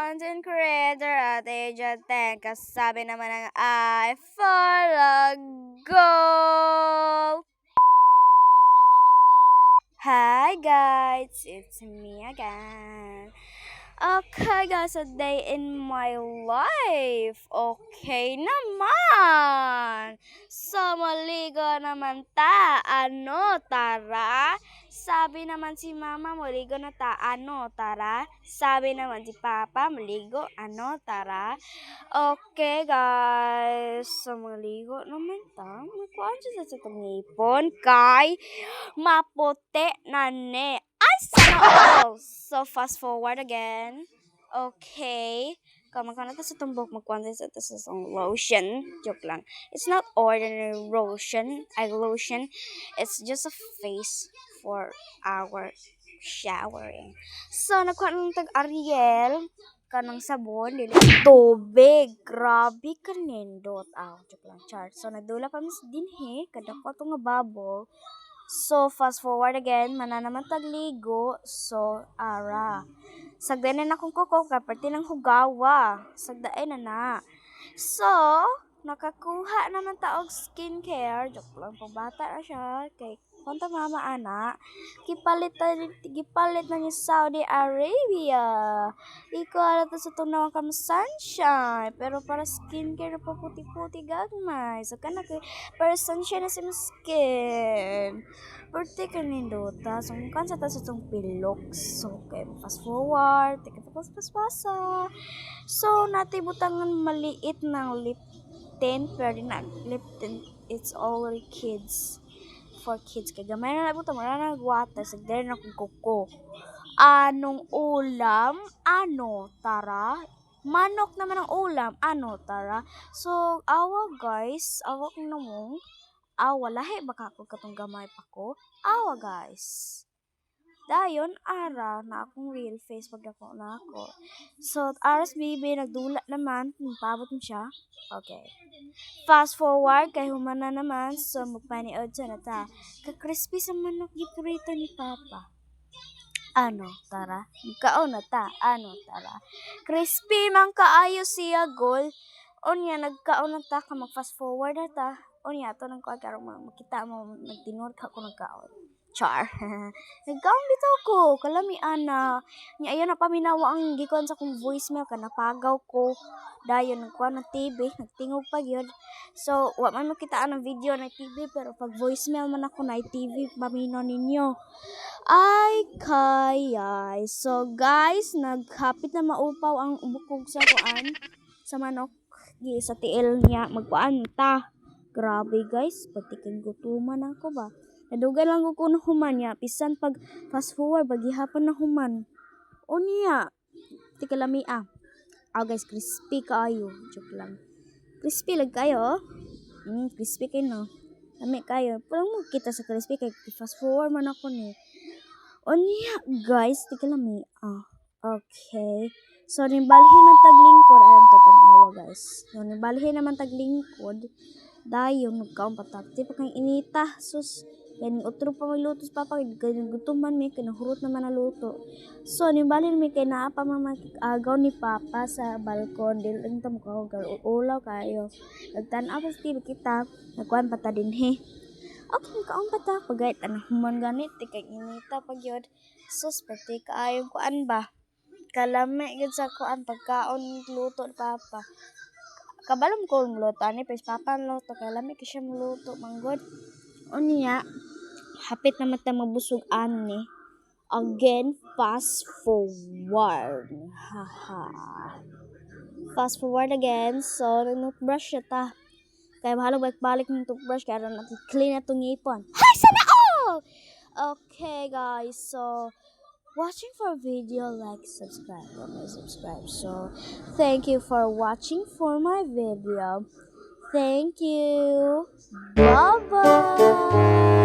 content creator at age of 10. Kasabi naman ng I for a goal. Hi guys, it's me again. Okay guys, a day in my life. Okay naman. So maligo naman ta. Ano, tara? Sabi naman si mama, maligo na ta. Ano, tara? Sabi naman si papa, maligo. Ano, tara? Okay guys, so maligo naman ta. Magkuhan siya sa itong ipon kay maputi na ne. Ay, sana all. So, fast forward again. Okay. Kamang ka na sa tumbok, magkwanta sa lotion. Joke lang. It's not ordinary lotion. Lotion. It's just a face for our showering. So, nagkuha ng tag-Ariel. Kanang sabon, dili tubig. Grabe ka nindot. Joke lang, chart. So, nagdula pa mis dinhe. Kada ko ito nga bubble. So, fast forward again, mananaman tagligo. So, ara. Sagday na akong kuko, kaparte ng hugawa. Sagday na. So, nakakuha naman taog skincare. Joke lang, pabata na siya. Kay, konta mama ana, gipalit na ni Saudi Arabia. Iko ala to sa tunaw ka sunshine, pero para skincare pa puti-puti gagmay. So kana kay para sunshine na sa skin. Pwerte ka nindota. So kan sa ta sa tong pilok. So kay fast forward, tika paspasa. So natay butangan maliit ng lip tint, pero na lip tint, it's already kids. For kids kay gamay na buto mara nagwater sa der na kuko. Anong ulam? Ano, tara? Manok naman ang ulam. Ano, tara? So, awa guys. Awa ko na mo. Awa, lahi baka ako katong gamay pa ko. Awa guys. Dayon, ara na akong real face pag ako na ako. So, aras baby, nagdula naman. Pabot mo siya. Okay. Fast forward, kay humana naman. So, magpaniod siya na ta. Ka-crispy sa manok giprito ni Papa. Ano, tara? Magkaon na ta. Ano, tara? Crispy man kaayo siya, gol. Onya, nagkaon na ta. Mag-fast forward na ta. Onya, ito nang karong makita mo. Nagtinod ka ko nagkaon. Char. Nagkaon dito ko. Kalami, ana. Nya, ayun na paminawa ang gikuan sa kong voicemail ka. Napagaw ko. Dayon, nagkuhan ng TV. Nagtingog pa yun. So, wala man makitaan ng video na TV. Pero pag voicemail man ako na TV, pamino ninyo. Ay, kaya. So, guys, naghapit na maupaw ang bukog sa kuan. Sa manok. Sa tiil niya. Magkuan ta. Grabe, guys. Patikin gutuman ako ba. Nadugan lang ko na human niya. Pisan pag fast forward, bagihapon na human. O niya. Tikalami guys, crispy kayo. Joke lang. Crispy lang kayo. Crispy kayo no. Lami kayo. Parang mo kita sa crispy kay fast forward man ako ni. O niya, guys. Tikalami Okay. So, nimbalhin ng taglingkod. Ayaw to tanawa, guys. So, nimbalhin naman taglingkod. Dayon, nagkaon patakti. Pagkang inita. Sus. Yan, utro pa magluto sa papa. Ganyan gutuman may kinahurot naman na luto. So, nimbalhin may kinaapa agaw ni papa sa balkon. Dili lang ito mukha ulaw kayo. Nagtanaw pa sa TV kita. Nagkuhan pata din Okay, kaon pata. Pagayt, human ganit. Tikay inita pag yun. Sus, pati kaayong kuan ba? Kalami yun sa kuan. Pagkaon luto ni papa. Kabalam ko luto. Ani, pes papa luto. Kalami kasi luto. Manggod. O niya, hapit na mata mabusog ani. Again, fast forward. Haha. Fast forward again. So, nag-toothbrush siya ta. Kaya mahalo balik ng toothbrush. Kaya natin clean na itong ngipon. Hi, sana all! Okay, guys. So, watching for video, like, subscribe. Subscribe. So, thank you for watching for my video. Thank you. Bye-bye.